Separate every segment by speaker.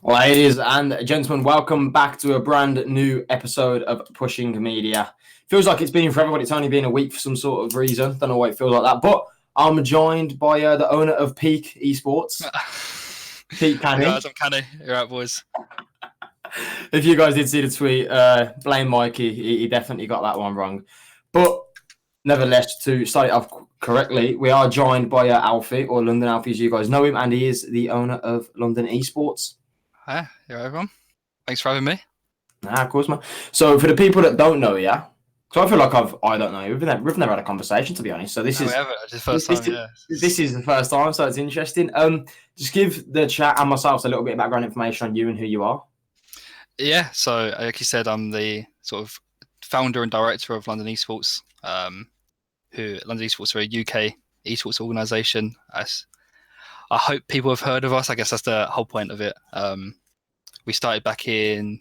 Speaker 1: Ladies and gentlemen, welcome back to a brand new episode of Pushing Media. Feels like it's been forever, but it's only been a week for some sort of reason. Don't know why it feels like that. But I'm joined by the owner of Peak Esports, Pete Canny.
Speaker 2: Hey guys, I'm Canny. You're right, boys.
Speaker 1: If you guys did see the tweet, blame Mikey. He definitely got that one wrong. But nevertheless, to start it off correctly, we are joined by Alfie, or London Alfie as you guys know him, and he is the owner of London Esports.
Speaker 2: Hi, you're right, everyone. Thanks for having me.
Speaker 1: Of course, man. So for the people that don't know you, so I feel like I don't know you. We've never had a conversation, to be honest. So this is
Speaker 2: the first time.
Speaker 1: This is the first time, so it's interesting. Just give the chat and myself a little bit of background information on you and who you are.
Speaker 2: Yeah, so like you said, I'm the sort of founder and director of London Esports. London Esports are a UK esports organisation. I hope people have heard of us. I guess that's the whole point of it. We started back in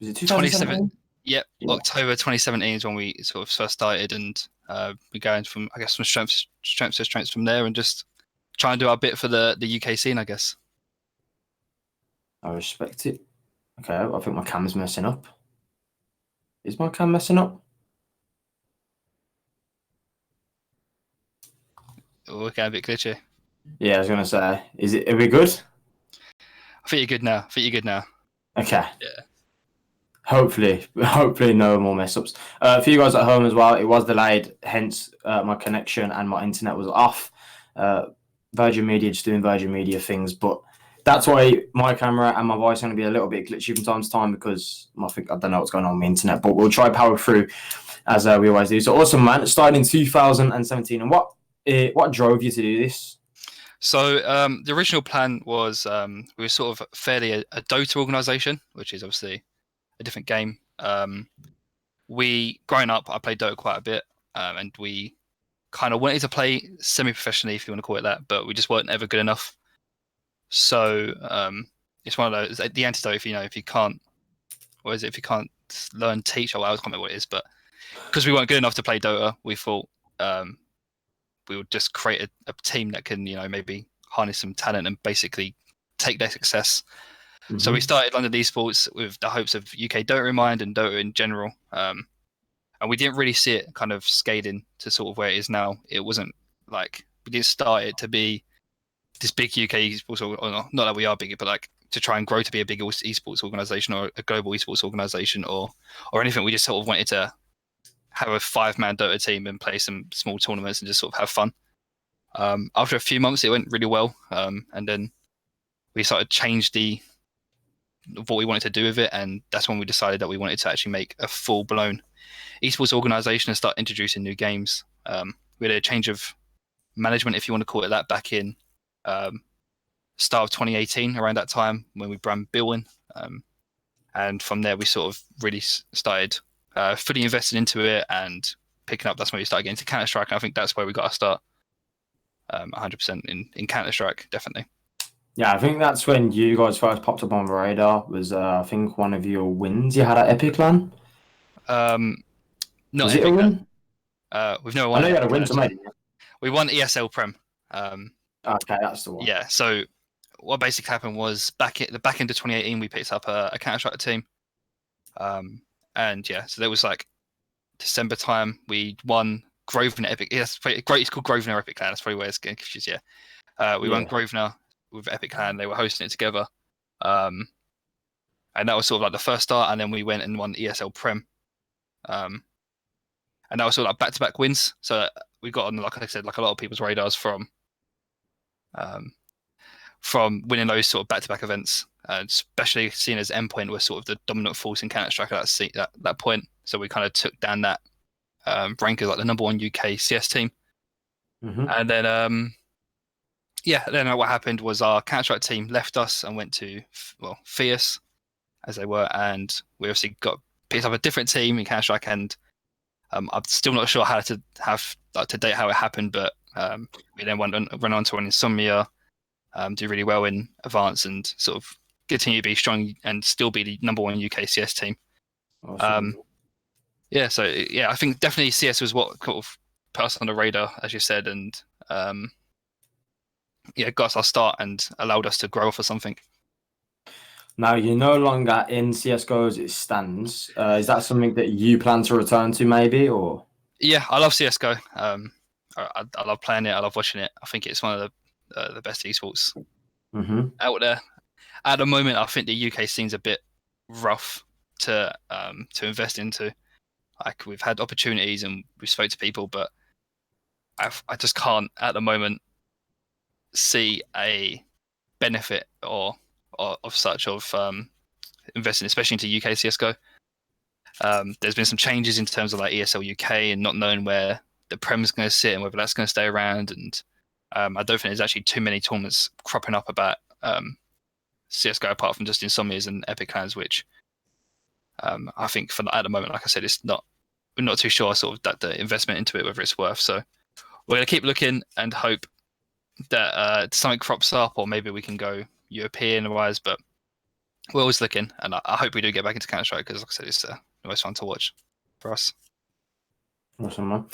Speaker 1: 2017.
Speaker 2: Yep, yeah. October 2017 is when we sort of first started, and we're going from strength to strength from there, and just try and do our bit for the UK scene, I guess.
Speaker 1: I respect it. Okay, I think my cam's messing up. Is my cam messing up?
Speaker 2: We're getting a bit glitchy.
Speaker 1: Yeah, I was gonna say, are we good?
Speaker 2: I think you're good now.
Speaker 1: Okay.
Speaker 2: Yeah.
Speaker 1: Hopefully no more mess ups. For you guys at home as well, it was delayed, hence my connection and my internet was off. Virgin Media just doing Virgin Media things, but that's why my camera and my voice are going to be a little bit glitchy from time to time because I don't know what's going on with my internet, but we'll try power through as we always do. So awesome, man. It started in 2017, and what drove you to do this?
Speaker 2: So the original plan was we were sort of fairly a Dota organisation, which is obviously a different game. Growing up, I played Dota quite a bit, and we kind of wanted to play semi-professionally, if you want to call it that, but we just weren't ever good enough. So it's one of those, the antidote, if you can't, what is it, if you can't learn, teach, or I can't remember what it is, but because we weren't good enough to play Dota, we thought we would just create a team that can, maybe harness some talent and basically take their success. Mm-hmm. So we started London Esports with the hopes of UK Dota in mind and Dota in general. And we didn't really see it kind of scaling to sort of where it is now. It wasn't like, we didn't start it to be this big UK esports, or not that we are big, but like to try and grow to be a big esports organization or a global esports organization or anything. We just sort of wanted to have a 5-man Dota team and play some small tournaments and just sort of have fun. After a few months, it went really well. And then we started to change what we wanted to do with it. And that's when we decided that we wanted to actually make a full-blown esports organization and start introducing new games. We had a change of management, if you want to call it that, back in start of 2018, around that time when we brought Bill in. And from there, we sort of really started fully invested into it and picking up. That's when we started getting into Counter-Strike. And I think that's where we got our start 100% in Counter-Strike, definitely.
Speaker 1: Yeah, I think that's when you guys first popped up on the radar. Was I think one of your wins you had at Epic LAN?
Speaker 2: Not
Speaker 1: was it a win?
Speaker 2: We've never won.
Speaker 1: I know you had a win, mate.
Speaker 2: We won ESL Prem.
Speaker 1: Okay, that's the one.
Speaker 2: Yeah, so what basically happened was the back end of 2018, we picked up a Counter-Strike team. And yeah, so there was like December time, we won Grosvenor Epic. Yeah, it's called Grosvenor Epic LAN. That's probably where it's getting confused. Yeah, we won Grosvenor with Epic LAN. They were hosting it together, and that was sort of like the first start. And then we went and won ESL Prem, and that was sort of like back-to-back wins. So we got on, like I said, like a lot of people's radars from winning those sort of back-to-back events, especially seeing as Endpoint was sort of the dominant force in Counter-Strike at that point. So we kind of took down that rank as like the number one UK CS team. Mm-hmm. And then, then what happened was our Counter-Strike team left us and went to, Fierce, as they were, and we obviously picked up a different team in Counter-Strike, and I'm still not sure how to date how it happened, but we then went on to win Insomnia, do really well in Advance, and sort of continue to be strong and still be the number one UK CS team. Awesome. I think definitely CS was what kind of put us on the radar, as you said, and got us our start and allowed us to grow off of something.
Speaker 1: Now you're no longer in CS:GO as it stands. Is that something that you plan to return to, maybe, or?
Speaker 2: Yeah, I love CS:GO. I love playing it. I love watching it. I think it's one of the best esports
Speaker 1: Hmm.
Speaker 2: out there. At the moment, I think the UK scene's a bit rough to invest into. Like we've had opportunities and we've spoke to people, but I just can't at the moment see a benefit or of such of investing, especially into UK CS:GO. There's been some changes in terms of like ESL UK and not knowing where the Prem's going to sit and whether that's going to stay around. And I don't think there's actually too many tournaments cropping up about CS:GO apart from just Insomnias and Epic Clans, which I think for at the moment, like I said, we're not too sure sort of that the investment into it whether it's worth. So we're going to keep looking and hope that something crops up, or maybe we can go European wise. But we're always looking, and I hope we do get back into Counter Strike because, like I said, it's the most fun to watch for us.
Speaker 1: Awesome, man.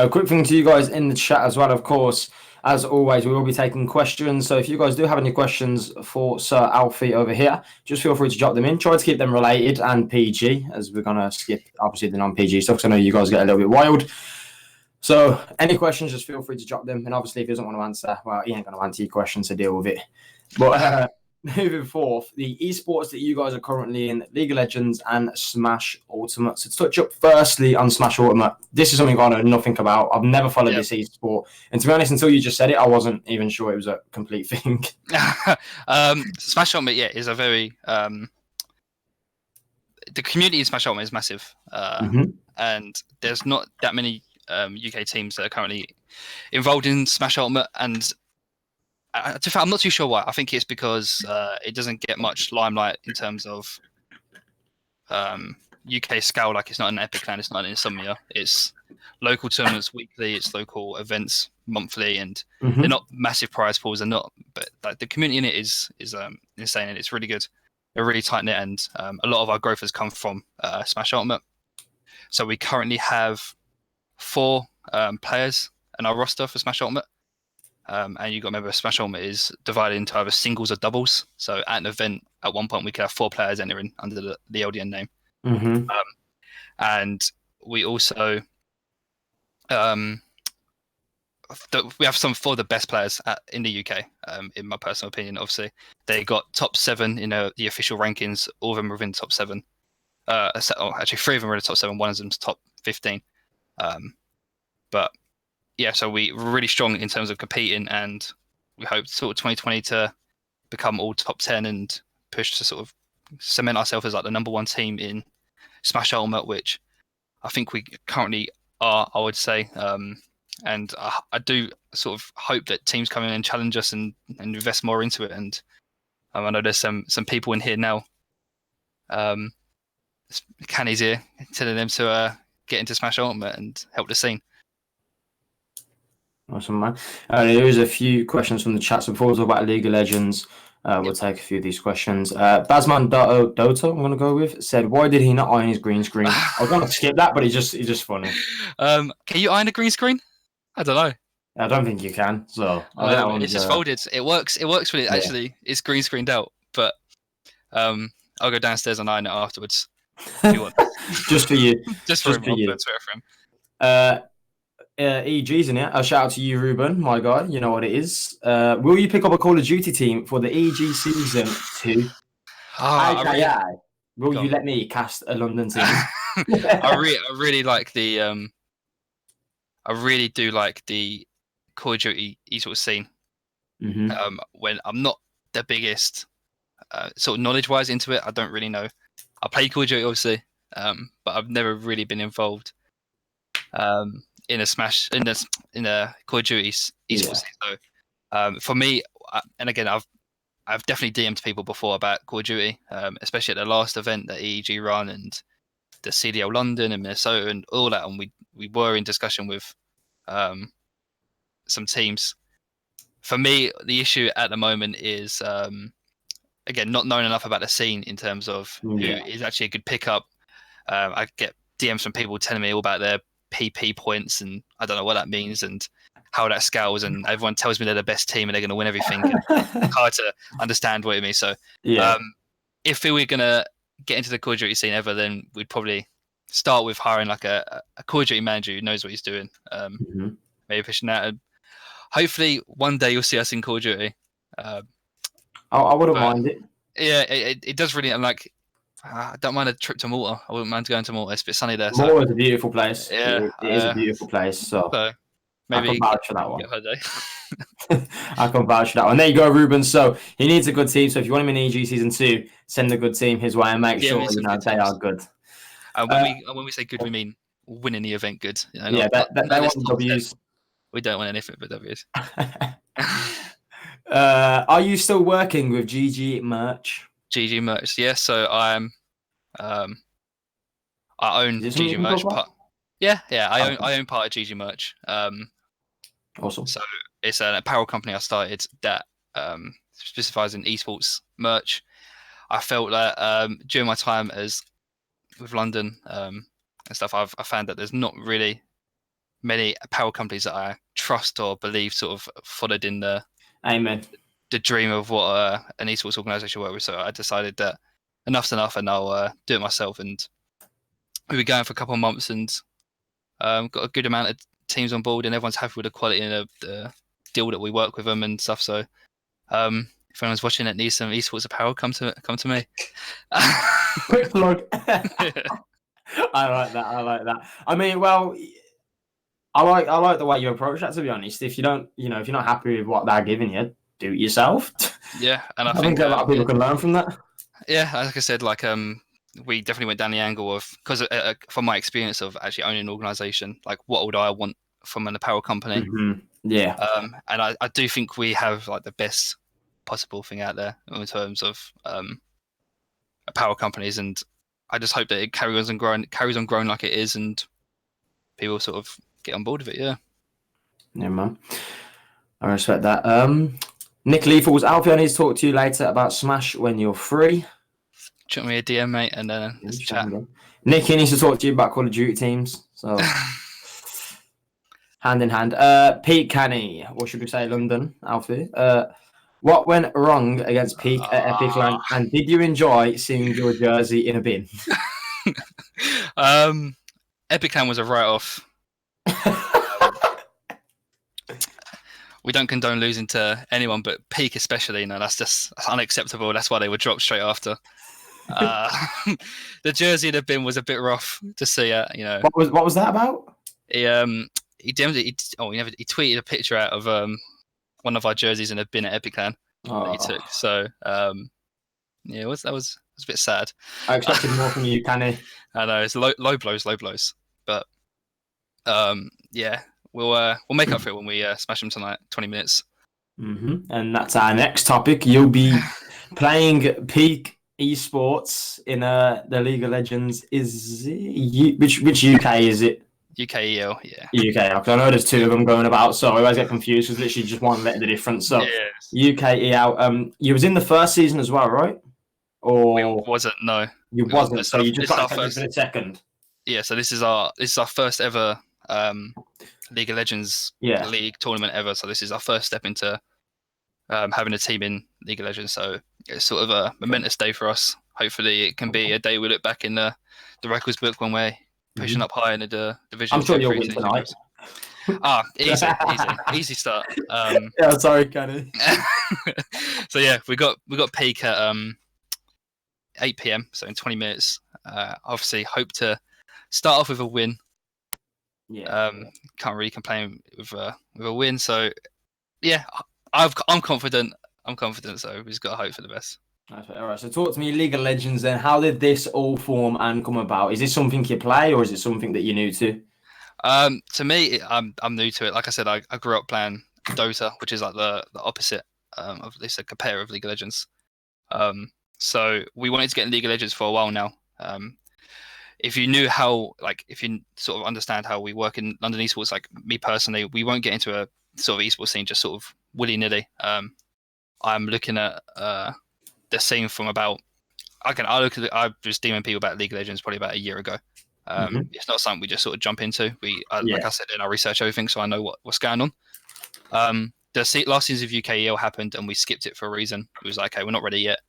Speaker 1: Quick thing to you guys in the chat as well, of course. As always, we will be taking questions. So if you guys do have any questions for Sir Alfie over here, just feel free to drop them in. Try to keep them related and PG, as we're going to skip, obviously, the non-PG stuff, because I know you guys get a little bit wild. So any questions, just feel free to drop them. And obviously, if he doesn't want to answer, well, he ain't going to answer your questions, to deal with it. But moving forth, the esports that you guys are currently in, League of Legends and Smash Ultimate. So to touch up firstly on Smash Ultimate, this is something I know nothing about. I've never followed this esport. And to be honest, until you just said it, I wasn't even sure it was a complete thing.
Speaker 2: Smash Ultimate, yeah, is a very... the community in Smash Ultimate is massive. And there's not that many UK teams that are currently involved in Smash Ultimate. And I'm not too sure why. I think it's because it doesn't get much limelight in terms of UK scale. Like it's not an Epic Clan, it's not an Insomnia. It's local tournaments weekly, it's local events monthly, and they're not massive prize pools. They're not, but like the community in it is insane, and it's really good. They're really tight knit, and a lot of our growth has come from Smash Ultimate. So we currently have 4 players in our roster for Smash Ultimate. And you got to remember, Smash Ultimate is divided into either singles or doubles. So at an event, at one point, we could have 4 players entering under the LDN name. And we also we have some 4 of the best players in the UK, in my personal opinion. Obviously, they got top 7 in the official rankings. All of them were within top 7. Actually, 3 of them were in the top 7. One of them's top 15. But yeah, so we're really strong in terms of competing, and we hope sort of 2020 to become all top 10 and push to sort of cement ourselves as like the number 1 team in Smash Ultimate, which I think we currently are, I would say. And I do sort of hope that teams come in and challenge us and invest more into it. And I know there's some people in here now. Canny's here telling them to get into Smash Ultimate and help the scene.
Speaker 1: Awesome, man. There is a few questions from the chat. So before we talk about League of Legends, we'll take a few of these questions. Basman Dota, I'm going to go with, said, why did he not iron his green screen? I was going to skip that, but it's just funny.
Speaker 2: Can you iron a green screen? I don't know.
Speaker 1: I don't think you can. So
Speaker 2: it's just folded. It works when it actually is green screened out. But I'll go downstairs and iron it afterwards. If you want.
Speaker 1: Just for you.
Speaker 2: just for you.
Speaker 1: EG's in it. A shout out to you, Ruben, my guy. You know what it is. Will you pick up a Call of Duty team for the EG season 2? Will you let me cast a London team?
Speaker 2: I really like the I really do like the Call of Duty esports scene. When I'm not the biggest sort of knowledge-wise into it, I don't really know. I play Call of Duty obviously, but I've never really been involved in a Call of Duty esports scene. So for me, and again, I've definitely DM'd people before about Call of Duty, especially at the last event that EEG run and the CDL London and Minnesota and all that, and we were in discussion with some teams. For me, the issue at the moment is again not knowing enough about the scene in terms of who is actually a good pickup. I get DMs from people telling me all about their PP points, and I don't know what that means and how that scales, and everyone tells me they're the best team and they're going to win everything. Hard to understand what it means. So in if we were gonna get into the Call of Duty scene ever, then we'd probably start with hiring like a Call of Duty manager who knows what he's doing. Maybe pushing that. And hopefully, one day you'll see us in Call of Duty.
Speaker 1: I wouldn't mind it.
Speaker 2: Yeah, it does really. I'm like, I don't mind a trip to Malta. I wouldn't mind going to Malta. It's a bit sunny there.
Speaker 1: Malta is a beautiful place.
Speaker 2: Yeah,
Speaker 1: it is a beautiful place. So
Speaker 2: maybe
Speaker 1: I can vouch for that one.
Speaker 2: Day.
Speaker 1: I can vouch for that one. There you go, Ruben. So he needs a good team. So if you want him in EG Season 2, send a good team his way and make sure they are good.
Speaker 2: When we say good, we mean winning the event good.
Speaker 1: They want W's.
Speaker 2: We don't want anything but W's.
Speaker 1: Are you still working with GG Merch?
Speaker 2: GG Merch, yeah. So I own GG Merch. I own part of GG Merch.
Speaker 1: Awesome.
Speaker 2: So it's an apparel company I started that specifies in esports merch. I felt that during my time with London and stuff, I found that there's not really many apparel companies that I trust or believe sort of followed in the dream of what an esports organization works with. So I decided that enough's enough, and I'll do it myself. And we were going for a couple of months, and got a good amount of teams on board, and everyone's happy with the quality and the deal that we work with them and stuff. So if anyone's watching that needs some esports apparel, come to me.
Speaker 1: Quick plug. I like that. I mean, well, I like the way you approach that, to be honest. If you don't, if you're not happy with what they're giving you, do it yourself.
Speaker 2: Yeah, and I
Speaker 1: think a lot of people can learn from that.
Speaker 2: Yeah, like I said, we definitely went down the angle of, because from my experience of actually owning an organization, like what would I want from an apparel company?
Speaker 1: Mm-hmm. Yeah.
Speaker 2: And I do think we have like the best possible thing out there in terms of apparel companies, and I just hope that it carries on growing like it is, and people sort of get on board with it. Yeah,
Speaker 1: man. I respect that. Nick Lethal's Alfie, I need to talk to you later about Smash when you're free.
Speaker 2: Chuck me a DM, mate, and then let's chat.
Speaker 1: Nick, he needs to talk to you about Call of Duty teams. So hand in hand. Pete Canny, or should we say London, Alfie? What went wrong against Peak at Epic Land, and did you enjoy seeing your jersey in a bin?
Speaker 2: Epic Land was a write-off. We don't condone losing to anyone, but Peak especially. That's unacceptable. That's why they were dropped straight after. The jersey in the bin was a bit rough to see.
Speaker 1: What was that about?
Speaker 2: He tweeted a picture out of one of our jerseys in a bin at Epic Land that he took. So that was a bit sad.
Speaker 1: I expected more from you, Canny.
Speaker 2: I know, it's low blows, but we'll make up for it when we smash them tonight. 20 minutes.
Speaker 1: Mm-hmm. And that's our next topic. You'll be playing Peak Esports in the League of Legends. Which UK is it?
Speaker 2: UKEL, yeah.
Speaker 1: UK, I know there's two of them going about, so I always get confused because literally just one letter difference. So UKEL, you was in the first season as well, right? Or
Speaker 2: wasn't? No,
Speaker 1: you wasn't. So you just got for the second.
Speaker 2: Yeah, so this is our first ever League of Legends league tournament ever. So this is our first step into having a team in League of Legends. So it's sort of a momentous day for us. Hopefully, it can be a day we look back in the records book when we're pushing up high in the division.
Speaker 1: I'm sure you'll win tonight.
Speaker 2: Easy start.
Speaker 1: Yeah, sorry, Kenny.
Speaker 2: So yeah, we got Peak at 8 PM, so in 20 minutes. Obviously, hope to start off with a win.
Speaker 1: Yeah.
Speaker 2: Can't really complain with a win. So yeah, I'm confident. So we've just got to hope for the best.
Speaker 1: All right. So talk to me, League of Legends. Then, how did this all form and come about? Is this something you play, or is it something that you're new to?
Speaker 2: To me, I'm new to it. Like I said, I grew up playing Dota, which is like the opposite of this, a compare of League of Legends. So we wanted to get in League of Legends for a while now. If you knew if you sort of understand how we work in London Esports, like me personally, we won't get into a sort of esports scene just sort of willy-nilly. I'm looking at the scene from about, I was DMing people about League of Legends probably about a year ago. It's not something we just sort of jump into. Like I said, I research everything, so I know what's going on. The last season of UKEL happened, and we skipped it for a reason. It was like, okay, we're not ready yet.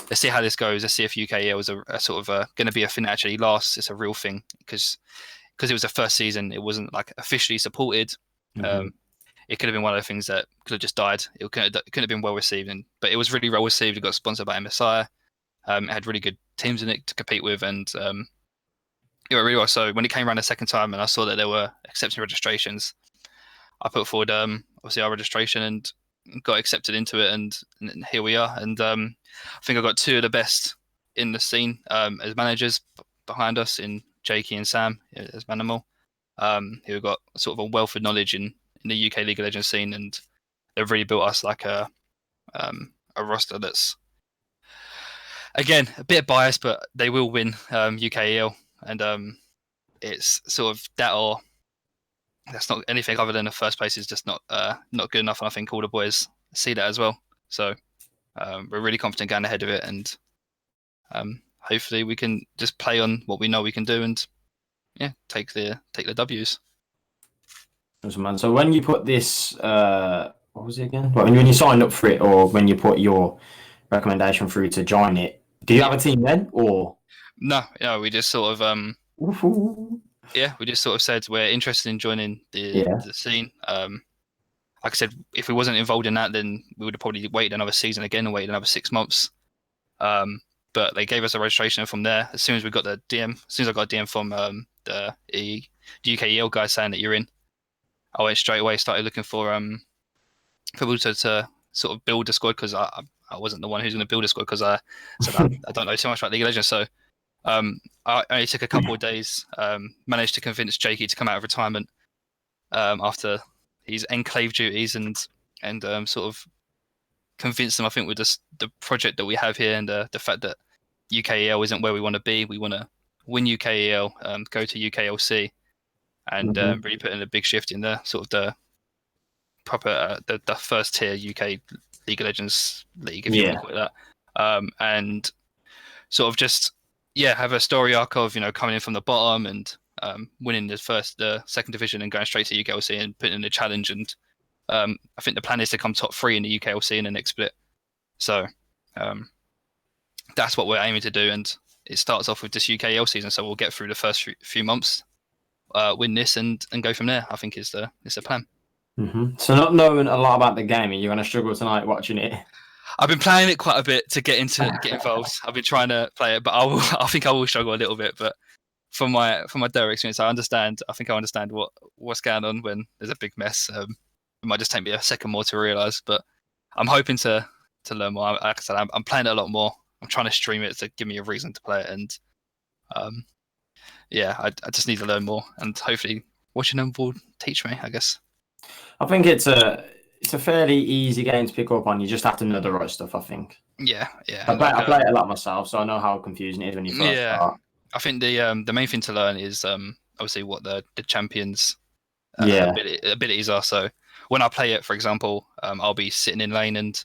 Speaker 2: let's see how this goes. Let's see if UKEL is a sort of going to be a thing that actually lasts. It's a real thing because it was the first season. It wasn't like officially supported. It could have been one of the things that could have just died. It couldn't have been well received, but it was really well received. It got sponsored by MSI. It had really good teams in it to compete with, and it went really well. So when it came around the second time, and I saw that there were accepting registrations, I put forward obviously our registration and got accepted into it, and here we are. And I think I got two of the best in the scene as managers behind us in Jakey and Sam as Manimal, who got sort of a wealth of knowledge in the UK League of Legends scene, and they've really built us like a roster that's, again, a bit biased, but they will win UKEL, and it's sort of that, or that's not anything other than the first place is just not good enough, and I think all the boys see that as well. So we're really confident going ahead of it, and hopefully we can just play on what we know we can do, and take the W's.
Speaker 1: So when you put this, what was it again? When you signed up for it, or when you put your recommendation through to join it, do you have a team then, or
Speaker 2: no? We just sort of we just sort of said we're interested in joining the scene. Like I said, if we wasn't involved in that, then we would have probably waited another season again and waited another 6 months. But they gave us a registration from there. As soon as we got the DM, as soon as I got a DM from the UKEL guy saying that you're in, I went straight away, started looking for people to sort of build a squad, because I wasn't the one who's going to build a squad, because I said I don't know too much about League of Legends. So I only took a couple of days, managed to convince Jakey to come out of retirement after his enclave duties, and sort of convince them, I think, with the project that we have here, and the fact that UKEL isn't where we want to be. We want to win UKEL, go to UKLC, and really put in a big shift in the sort of the proper the first tier UK League of Legends league, if you want to call it that, and sort of just have a story arc of coming in from the bottom and winning the second division and going straight to UKLC and putting in a challenge. And I think the plan is to come top 3 in the UKLC in the next split. So that's what we're aiming to do, and it starts off with this UKL season. So we'll get through the first few months, win this, and go from there, I think is the plan.
Speaker 1: So not knowing a lot about the game, you're going to struggle tonight watching it.
Speaker 2: I've been playing it quite a bit to get involved. I've been trying to play it, but I think I will struggle a little bit. But from my direct experience, I think I understand what's going on when there's a big mess. It might just take me a second more to realise, but I'm hoping to learn more. Like I said, I'm playing it a lot more. I'm trying to stream it to give me a reason to play it, and I just need to learn more, and hopefully watching them will teach me, I guess.
Speaker 1: I think it's a fairly easy game to pick up on. You just have to know the right stuff, I think.
Speaker 2: Yeah.
Speaker 1: I play it a lot myself, so I know how confusing it is when you first start.
Speaker 2: I think the main thing to learn is obviously what the champions abilities are. So when I play it, for example, I'll be sitting in lane and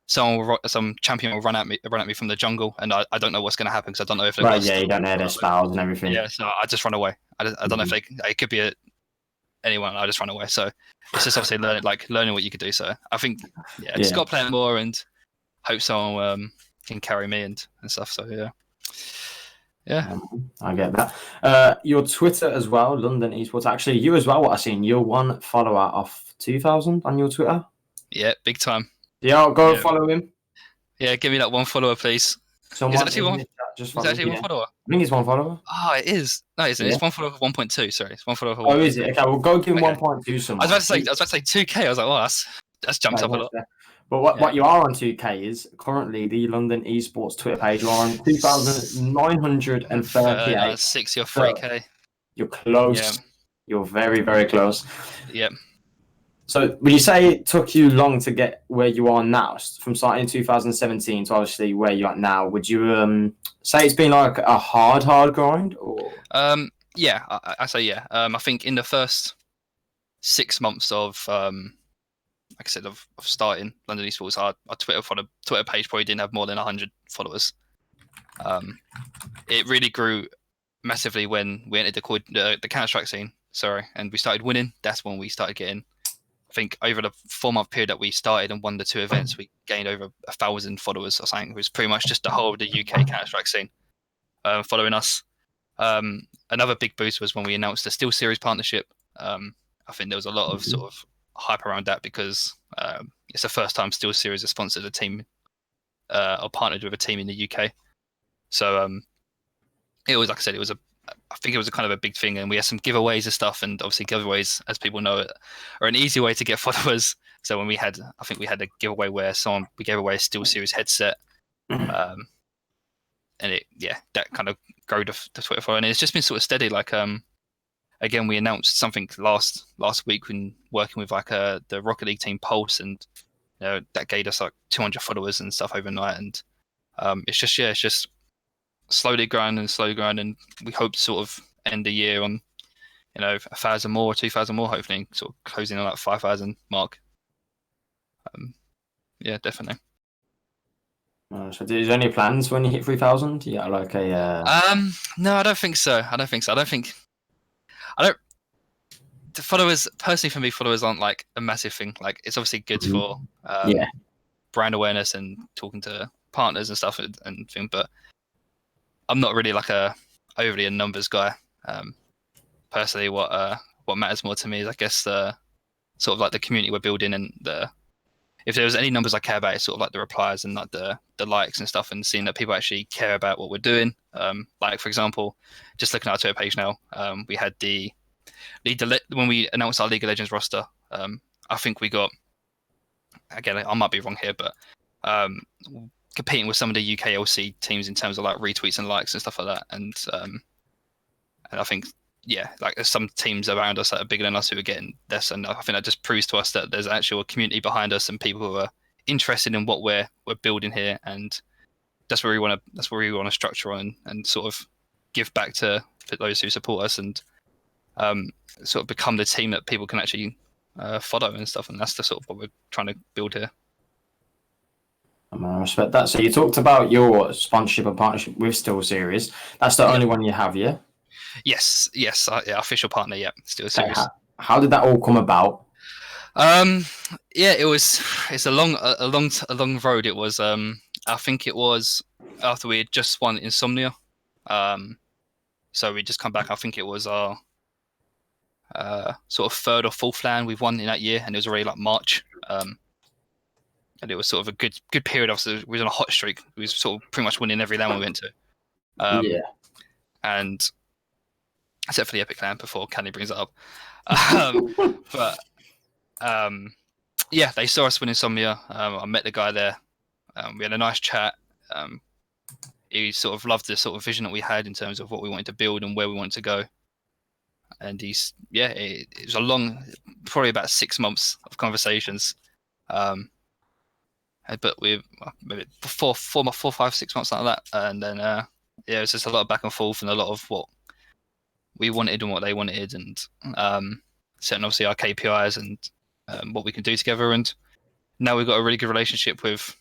Speaker 2: some champion will run at me from the jungle, and I don't know what's going to happen, because I don't know if they're
Speaker 1: you don't know their spells and everything.
Speaker 2: Yeah, so I just run away. I don't know if it could be anyone. I just run away. So it's just obviously learning what you could do. So I think just got to play it more and hope someone can carry me and stuff. So yeah.
Speaker 1: I get that. Your Twitter as well, London Esports. Actually, you as well. What I've seen, you're one follower off 2,000 on your Twitter.
Speaker 2: Yeah, big time.
Speaker 1: Yeah, go follow him.
Speaker 2: Yeah, give me that one follower, please. Is it actually one? Is it actually one follower?
Speaker 1: I think it's one follower.
Speaker 2: Oh, it is. No, it isn't. It's one follower for 1.2. Sorry, it's one follower for 1.2.
Speaker 1: Oh, is it? Okay, we'll go give him 1.2 someone.
Speaker 2: I was about to say 2K. I was like, well, that's jumped up a lot.
Speaker 1: But what you are on 2K is currently the London Esports Twitter page. You are on 2,938.
Speaker 2: 6 or 3K.
Speaker 1: You're close. Yeah. You're very, very close.
Speaker 2: Yep.
Speaker 1: So would you say it took you long to get where you are now, from starting in 2017 to obviously where you're at now? Would you say it's been like a hard grind? Or
Speaker 2: yeah, I say yeah. I think in the first 6 months of like I said, of starting London Esports, our Twitter page probably didn't have more than 100 followers. It really grew massively when we entered the Counter-Strike scene. And we started winning. That's when we started getting I think over the 4-month period that we started and won the 2 events, we gained over 1,000 followers or something. It was pretty much just the whole of the UK Counter-Strike scene following us. Another big boost was when we announced the Steel Series partnership. I think there was a lot of sort of hype around that because it's the first time Steel Series has sponsored a team or partnered with a team in the UK. So it was, like I said, I think it was a kind of a big thing, and we had some giveaways and stuff. And obviously, giveaways, as people know, are an easy way to get followers. So when I think we had a giveaway where we gave away a Steel Series headset, and that kind of grew the Twitter following. And it's just been sort of steady. Like again, we announced something last week when working with like the Rocket League team Pulse, and that gave us like 200 followers and stuff overnight. And it's just slowly growing, and we hope to sort of end the year on 1,000 more, 2,000 more, hopefully sort of closing on that 5,000 mark. Yeah, definitely.
Speaker 1: So is there any plans when you hit 3,000? Yeah, like
Speaker 2: no, I don't think so. The followers, personally for me, followers aren't like a massive thing. Like it's obviously good for brand awareness and talking to partners and stuff and thing, but I'm not really like overly a numbers guy. Personally, what matters more to me is, I guess, sort of like the community we're building, and if there was any numbers I care about, it's sort of like the replies and like the likes and stuff, and seeing that people actually care about what we're doing. Like for example, just looking at our Twitter page now, we had when we announced our League of Legends roster. I think we got, again, I might be wrong here, but competing with some of the UK LC teams in terms of like retweets and likes and stuff like that. And I think, like there's some teams around us that are bigger than us who are getting this, and I think that just proves to us that there's actually a community behind us and people who are interested in what we're building here, and that's where we want to structure on and sort of give back to those who support us, and sort of become the team that people can actually follow and stuff. And that's the sort of what we're trying to build here.
Speaker 1: I respect that. So you talked about your sponsorship and partnership with Steel Series. That's the only one you have, yeah?
Speaker 2: Yes, official partner, Steel Series.
Speaker 1: How did that all come about?
Speaker 2: It's a long road. It was I think it was after we had just won Insomnia. So we just come back. I think it was our sort of 3rd or 4th LAN we've won in that year, and it was already like March. And it was sort of a good period. Obviously, we was on a hot streak. We was sort of pretty much winning every LAN we went to. And except for the Epic LAN before Candy brings it up. But they saw us win Insomnia. I met the guy there. We had a nice chat. He sort of loved the sort of vision that we had in terms of what we wanted to build and where we wanted to go. And it was a long, probably about 6 months of conversations. But we maybe 4, 5, 6 months like that, and then it was just a lot of back and forth and a lot of what we wanted and what they wanted, and setting obviously our KPIs and what we can do together. And now we've got a really good relationship with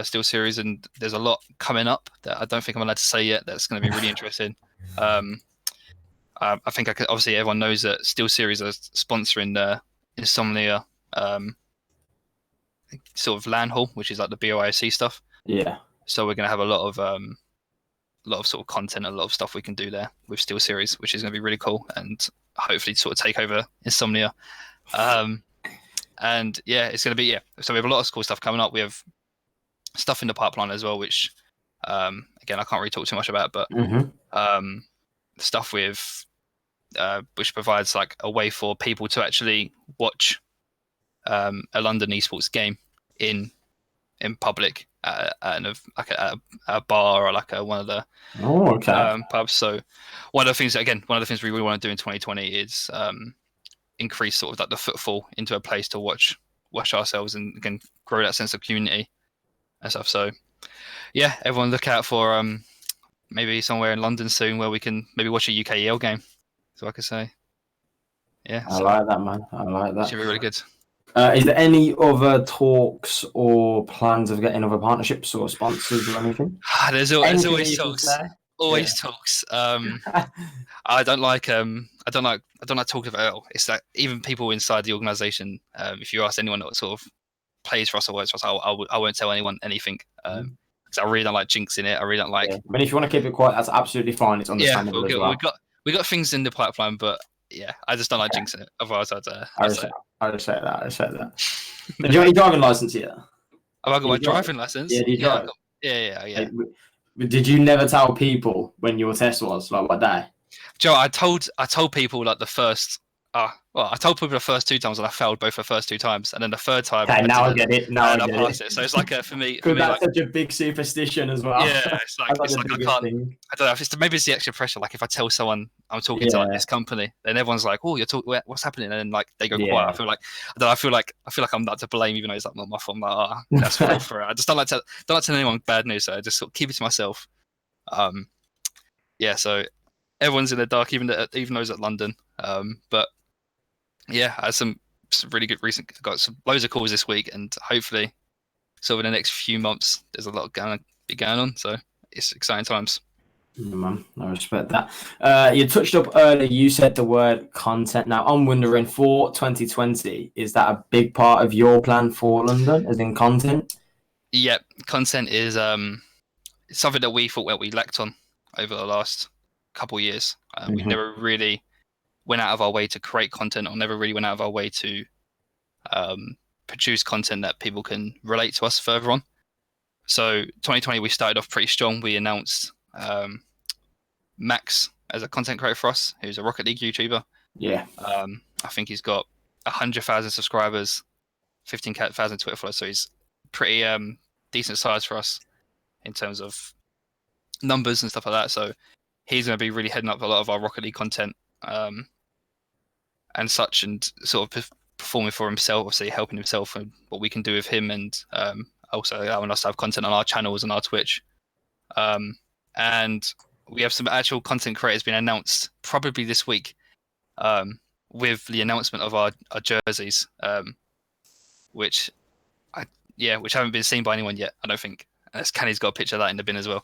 Speaker 2: Steel Series, and there's a lot coming up that I don't think I'm allowed to say yet. That's going to be really interesting. I think obviously everyone knows that Steel Series are sponsoring the Insomnia sort of LAN hall, which is like the BOIC stuff.
Speaker 1: Yeah.
Speaker 2: So we're going to have a lot of sort of content, a lot of stuff we can do there with Steel Series, which is going to be really cool, and hopefully sort of take over Insomnia. And it's going to be So we have a lot of cool stuff coming up. We have stuff in the pipeline as well, which again I can't really talk too much about, but stuff with which provides like a way for people to actually watch a London esports game in public at a bar or like one of the pubs. So one of the things we really want to do in 2020 is increase sort of like the footfall into a place to watch ourselves, and again grow that sense of community and stuff. So everyone look out for maybe somewhere in London soon where we can maybe watch a UK EL game, so I could say.
Speaker 1: I like that, man. I like that.
Speaker 2: Should be really good.
Speaker 1: Is there any other talks or plans of getting other partnerships or sponsors or anything?
Speaker 2: There's always talks. always talks. I don't like talking about it. It's that even people inside the organization, if you ask anyone that sort of plays for us or works for us, I won't tell anyone anything. Because I really don't like jinxing it. I really don't like.
Speaker 1: Yeah. I mean, if you want to keep it quiet, that's absolutely fine. It's understandable as well.
Speaker 2: We got things in the pipeline, but yeah, I just don't like jinxing it. Otherwise,
Speaker 1: I respect that. Do you have any driving license yet?
Speaker 2: Have I got my driving license?
Speaker 1: Yeah, do you drive?
Speaker 2: Yeah.
Speaker 1: Like, did you never tell people when your test was? Like, what day?
Speaker 2: Joe, I told people like the first. I told people the first 2 times and I failed both the first 2 times, and then the third time.
Speaker 1: Okay, now I get it. Now I
Speaker 2: passed it. So it's like for me.
Speaker 1: Because that's such a big superstition as well.
Speaker 2: Yeah, it's like I can't. Thing. I don't know. Maybe it's the extra pressure. Like if I tell someone I'm talking to like this company, then everyone's like, "Oh, you're talking. What's happening?" And then like they go quiet. I feel like I'm not to blame, even though it's like not my fault. I'm like, that's for it. I just don't like to tell anyone bad news. So I just sort of keep it to myself. Yeah. So everyone's in the dark, even those at London. But yeah, I had some really good got some loads of calls this week, and hopefully, sort of in the next few months, there's a lot going on. So it's exciting times.
Speaker 1: Man, I respect that. You touched up earlier. You said the word content. Now I'm wondering, for 2020, is that a big part of your plan for London, as in content?
Speaker 2: Yeah, content is something that we thought we lacked on over the last couple of years. We never really went out of our way to create content, or never really went out of our way to produce content that people can relate to us further on. So 2020, we started off pretty strong. We announced Max as a content creator for us, who's a Rocket League YouTuber.
Speaker 1: Yeah.
Speaker 2: I think he's got 100,000 subscribers, 15,000 Twitter followers, so he's pretty decent size for us in terms of numbers and stuff like that. So he's going to be really heading up a lot of our Rocket League content and such, and sort of performing for himself, obviously helping himself and what we can do with him, and also allowing us to have content on our channels and our Twitch. And we have some actual content creators being announced probably this week, with the announcement of our jerseys, which haven't been seen by anyone yet, I don't think. Canny's got a picture of that in the bin as well.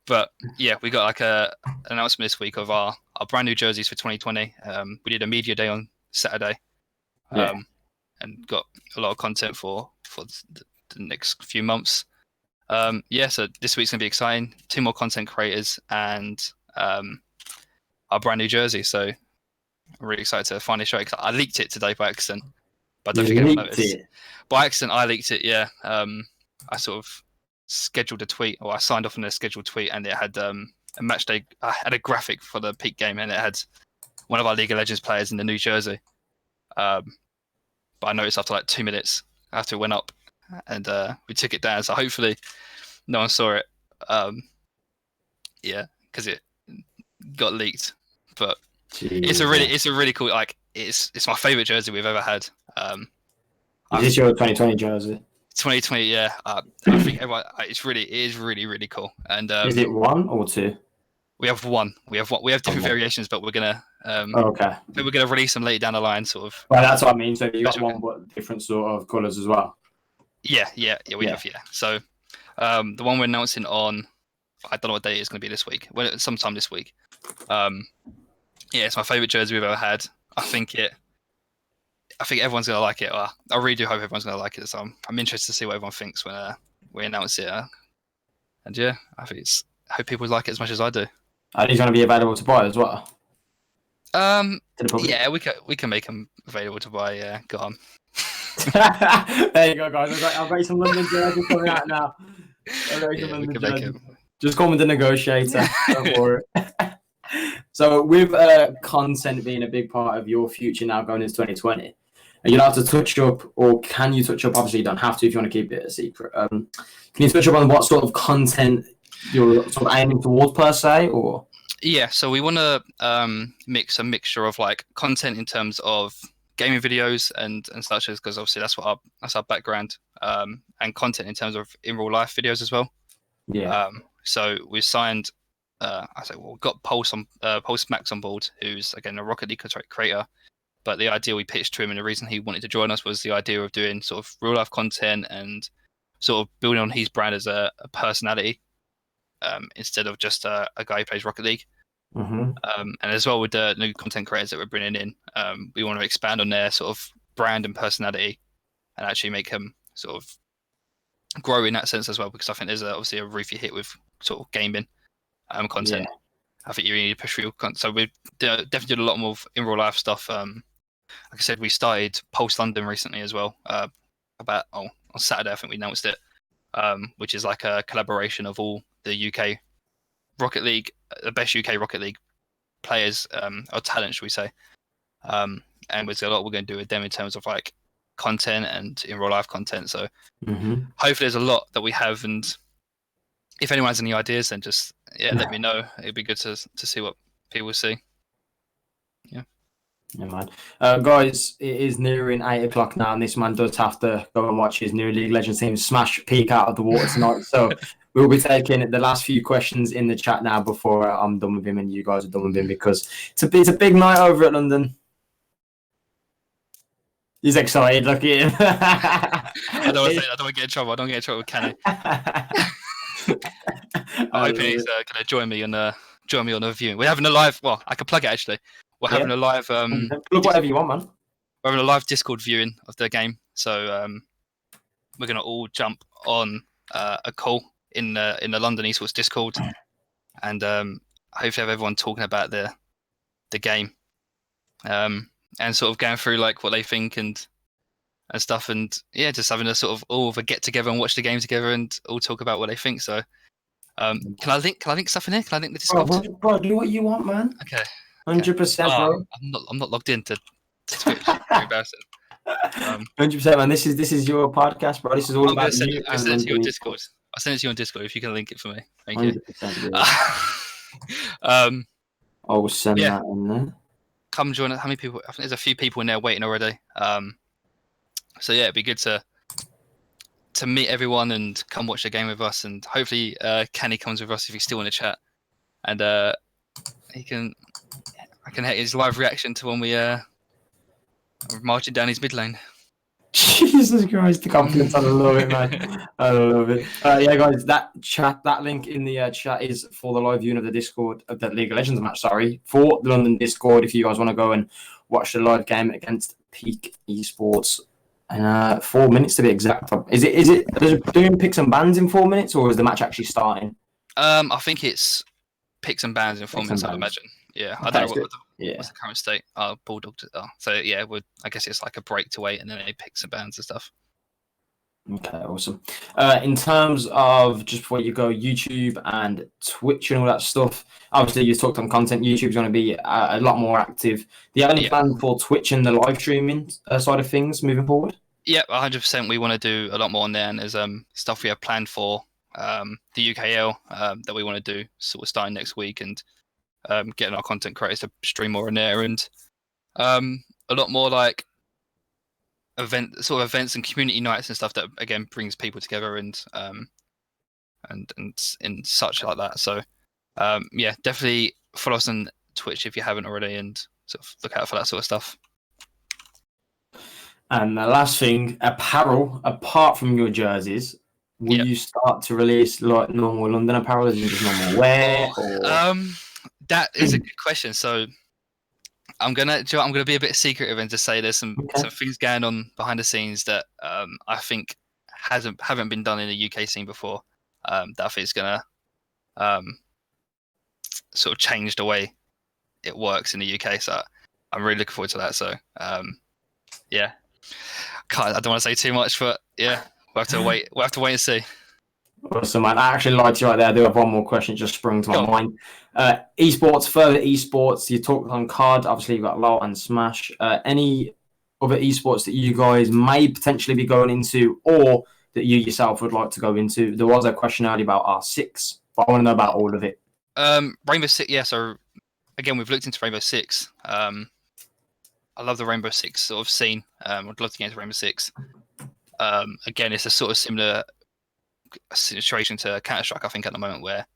Speaker 2: But yeah, we got like an announcement this week of our brand new jerseys for 2020. We did a media day on Saturday, and got a lot of content for the next few months. So this week's gonna be exciting. 2 more content creators and our brand new jersey. So I'm really excited to finally show it, because I leaked it today by accident, but I don't think anyone noticed. By accident, I leaked it. Yeah, I sort of scheduled a tweet, or I signed off on a scheduled tweet, and it had a match day. I had a graphic for the peak game, and it had one of our League of Legends players in the new jersey. But I noticed after like 2 minutes after it went up, and we took it down. So hopefully no one saw it. Because it got leaked. But it's a really cool. Like it's my favorite jersey we've ever had.
Speaker 1: Is this your 2020 jersey?
Speaker 2: 2020, yeah. I think everyone, it is really cool. And
Speaker 1: is it 1 or 2?
Speaker 2: We have one. We have different variations, but we're gonna.
Speaker 1: Okay.
Speaker 2: We're gonna release them later down the line, sort of.
Speaker 1: Well, that's what I mean. So you got one, but different sort of colours as well.
Speaker 2: We have. Yeah. So, the one we're announcing on, I don't know what day it's going to be this week. Sometime this week. It's my favorite jersey we've ever had. I think everyone's going to like it. I really do hope everyone's going to like it. So I'm interested to see what everyone thinks when we announce it. And yeah, I hope people like it as much as I do.
Speaker 1: And he's going to be available to buy as well.
Speaker 2: Yeah, we can make them available to buy. Yeah, go on.
Speaker 1: There you go, guys. I've got some London jerseys coming out now. Just call me the negotiator. Don't worry. So with content being a big part of your future now going into 2020, are you allowed to touch up, or can you touch up? Obviously, you don't have to if you want to keep it a secret. Can you touch up on what sort of content you're sort of aiming towards per se, or?
Speaker 2: Yeah, so we want to mix a mixture of like content in terms of gaming videos and such, because obviously that's our background, and content in terms of in real life videos as well.
Speaker 1: Yeah.
Speaker 2: So we signed. Got Pulse Max on board, who's again a Rocket League creator. But the idea we pitched to him, and the reason he wanted to join us, was the idea of doing sort of real life content and sort of building on his brand as a personality. instead of just a guy who plays Rocket League.
Speaker 1: Mm-hmm.
Speaker 2: And as well with the new content creators that we're bringing in, we want to expand on their sort of brand and personality and actually make them sort of grow in that sense as well, because I think there's obviously a roof you hit with sort of gaming content.
Speaker 1: Yeah.
Speaker 2: I think you really need to push for your content. So we definitely did a lot more in real life stuff. Like I said, we started Pulse London recently as well. On Saturday, I think we announced it, which is like a collaboration of all the UK Rocket League, the best UK Rocket League players, or talent, should we say. And there's a lot we're going to do with them in terms of like content and in real life content. So hopefully there's a lot that we have, and if anyone has any ideas, then just let me know. It'd be good to see what people see. Yeah.
Speaker 1: Never mind. Guys, it is nearing 8 o'clock now, and this man does have to go and watch his new League of Legends team smash Peak out of the water tonight. So we'll be taking the last few questions in the chat now before I'm done with him and you guys are done with him, because it's a big night over at London. He's excited. Look at him.
Speaker 2: I don't want to get in trouble. I don't get in trouble with Kenny. I hope he's going to join me on the viewing. We're having a live. Well, I can plug it actually. We're having a live.
Speaker 1: Look, whatever you want, man.
Speaker 2: We're having a live Discord viewing of the game, so we're going to all jump on a call in the LDN Esports Discord, and hopefully have everyone talking about the game, and sort of going through like what they think and stuff, and just having a sort of all of a get together and watch the game together and all talk about what they think. So, can I link stuff in here? Can I link the Discord?
Speaker 1: Bro, do what you want, man.
Speaker 2: Okay.
Speaker 1: 100%, bro.
Speaker 2: I'm not logged into Twitch. Very embarrassing.
Speaker 1: 100%, man. This is your podcast, bro. This is all about you.
Speaker 2: I'll send it to you on Discord. I'll send it to you on Discord if you can link it for me. Thank you.
Speaker 1: I will send that in there.
Speaker 2: Come join us. How many people? I think there's a few people in there waiting already. So it'd be good to meet everyone and come watch the game with us, and hopefully Kenny comes with us if he's still in the chat, and I can hit his live reaction to when we marching down his mid lane.
Speaker 1: Jesus Christ, the confidence! I love it, man. I love it. Guys, that link in the chat is for the live viewing of the Discord of the League of Legends match. Sorry, for the London Discord. If you guys want to go and watch the live game against Peak Esports, and 4 minutes to be exact. Is it doing picks and bans in 4 minutes, or is the match actually starting?
Speaker 2: I think it's picks and bans in 4 minutes. I'd imagine. Yeah, I don't know what's the current state. Bulldog. So I guess it's like a break to wait, and then they pick some bands and stuff.
Speaker 1: Okay, awesome. In terms of, just before you go, YouTube and Twitch and all that stuff, obviously you talked on content. YouTube's going to be a lot more active. Do you have any plan for Twitch and the live streaming side of things moving forward? Yeah,
Speaker 2: 100%. We want to do a lot more on there, and there's stuff we have planned for the UKL that we want to do sort of starting next week, and getting our content creators to stream more in there, and a lot more like events and community nights and stuff that again brings people together and such like that. So definitely follow us on Twitch if you haven't already, and sort of look out for that sort of stuff.
Speaker 1: And the last thing, apparel, apart from your jerseys, will you start to release like normal London apparel, as in just normal wear?
Speaker 2: That is a good question. So I'm gonna be a bit secretive and just say there's some things going on behind the scenes that I think haven't been done in the UK scene before. That I think is gonna sort of change the way it works in the UK. So I'm really looking forward to that. So I don't want to say too much, but we'll have to wait. We'll have to wait and see.
Speaker 1: Awesome, man. I actually lied to you right there. I do have one more question just sprung to my mind. Further esports, you talked on COD. Obviously, you've got LoL and Smash. Any other esports that you guys may potentially be going into, or that you yourself would like to go into? There was a question earlier about R6, but I want to know about all of it.
Speaker 2: Rainbow Six, so again, we've looked into Rainbow Six. I love the Rainbow Six sort of scene. I'd love to get into Rainbow Six. Again, it's a sort of similar situation to Counter-Strike, I think, at the moment, where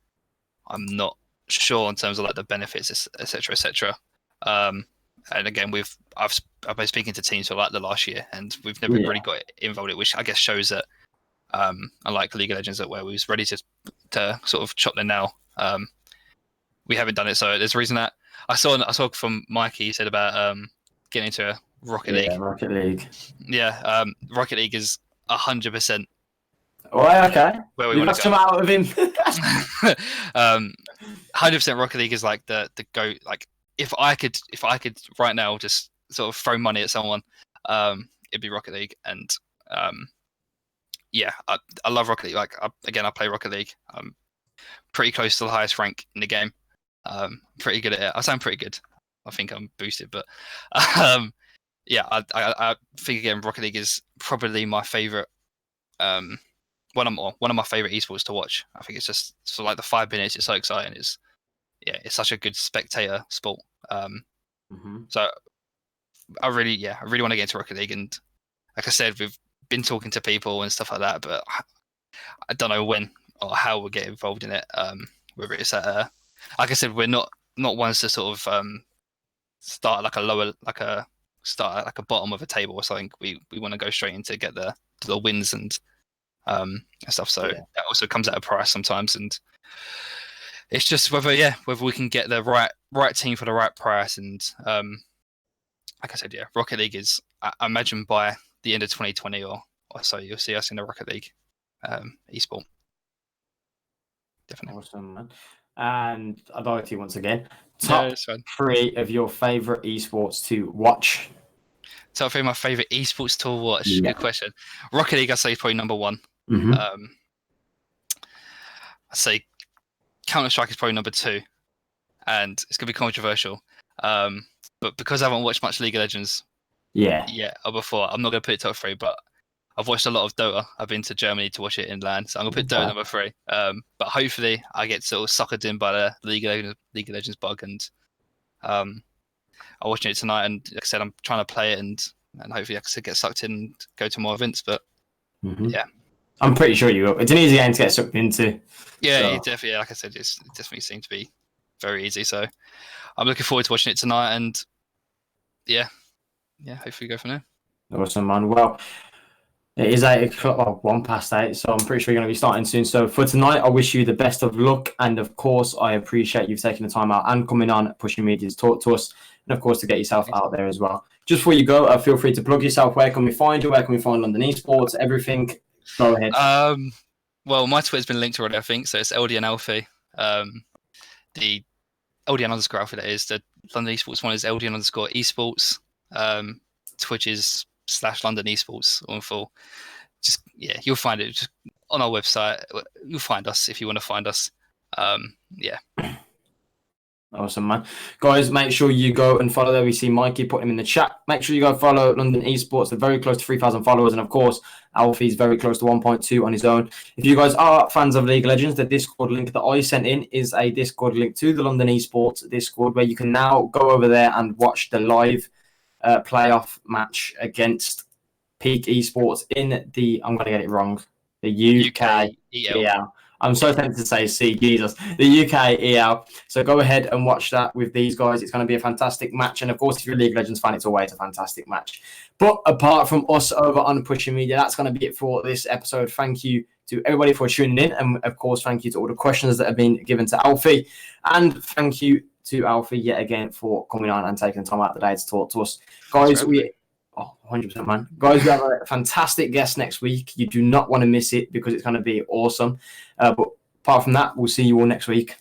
Speaker 2: I'm not sure in terms of like the benefits, etc. And again, I've been speaking to teams for like the last year, and we've never really got involved in it, which I guess shows that unlike League of Legends, where we was ready to to sort of chop there now. We haven't done it, so there's a reason that I saw from Mikey, he said about getting into Rocket League.
Speaker 1: Yeah, Rocket League.
Speaker 2: Yeah, Rocket League is 100%.
Speaker 1: Oh, okay.
Speaker 2: Where we
Speaker 1: You
Speaker 2: want
Speaker 1: got
Speaker 2: to
Speaker 1: some
Speaker 2: go.
Speaker 1: out of him.
Speaker 2: 100% Rocket League is like the go. Like if I could right now just sort of throw money at someone, it'd be Rocket League. And yeah, I love Rocket League. Like I play Rocket League. I'm pretty close to the highest rank in the game. Pretty good at it. I sound pretty good. I think I'm boosted, but yeah, I think again Rocket League is probably my favorite. One of my favorite esports to watch. I think it's just for like the 5 minutes. It's so exciting. It's such a good spectator sport. So I really want to get into Rocket League, and like I said, we've been talking to people and stuff like that, but I don't know when or how we'll get involved in it. Whether it's at like I said, we're not ones to sort of start like a bottom of a table or something. We want to go straight into get the wins and stuff. So that also comes at a price sometimes, and it's just whether we can get the right team for the right price. And like I said, Rocket League is, I imagine by the end of 2020 or so, you'll see us in the Rocket League esport. Definitely.
Speaker 1: Awesome, man. And I'd like to once again, top 3 of your favorite esports to watch.
Speaker 2: Top 3 of my favorite esports to watch. Good question. Rocket League, I'd say, is probably number 1. I'd say Counter-Strike is probably number 2, and it's gonna be controversial. But because I haven't watched much League of Legends, or before, I'm not gonna put it top 3. But I've watched a lot of Dota. I've been to Germany to watch it in LAN, so I'm gonna put Dota number 3. But hopefully, I get sort of suckered in by the League of Legends bug, and I'm watching it tonight. And like I said, I'm trying to play it, and hopefully, I can get sucked in and go to more events. But yeah.
Speaker 1: I'm pretty sure you will. It's an easy game to get sucked into.
Speaker 2: Yeah, definitely. Like I said, it definitely seemed to be very easy. So I'm looking forward to watching it tonight, and hopefully go from there.
Speaker 1: Awesome, man. Well, it is 8 o'clock, or 1:08, so I'm pretty sure you're going to be starting soon. So for tonight, I wish you the best of luck, and of course, I appreciate you taking the time out and coming on, pushing media to talk to us, and of course to get yourself out there as well. Just before you go, feel free to plug yourself. Where can we find you? Where can we find London Esports? Everything. Go ahead.
Speaker 2: Well, my Twitter's been linked already, I think. So it's LDN Alfie. The LDN _ Alfie, that is. The London Esports one is LDN _ Esports. Twitch is /London Esports on full. Just you'll find it just on our website. You'll find us if you want to find us.
Speaker 1: Awesome, man. Guys, make sure you go and follow there. We see Mikey put him in the chat. Make sure you go follow London Esports. They're very close to 3,000 followers. And of course, Alfie's very close to 1.2 on his own. If you guys are fans of League of Legends, the Discord link that I sent in is a Discord link to the London Esports Discord, where you can now go over there and watch the live playoff match against Peak Esports in the, I'm going to get it wrong, the UK EL. I'm so tempted to say C, Jesus. The UK EL. So go ahead and watch that with these guys. It's going to be a fantastic match. And of course, if you're a League of Legends fan, it's always a fantastic match. But apart from us over on Pushing Media, that's going to be it for this episode. Thank you to everybody for tuning in. And of course, thank you to all the questions that have been given to Alfie. And thank you to Alfie yet again for coming on and taking the time out of the day to talk to us. Guys, 100%, man. Guys, we have a fantastic guest next week. You do not want to miss it because it's going to be awesome. But apart from that, we'll see you all next week.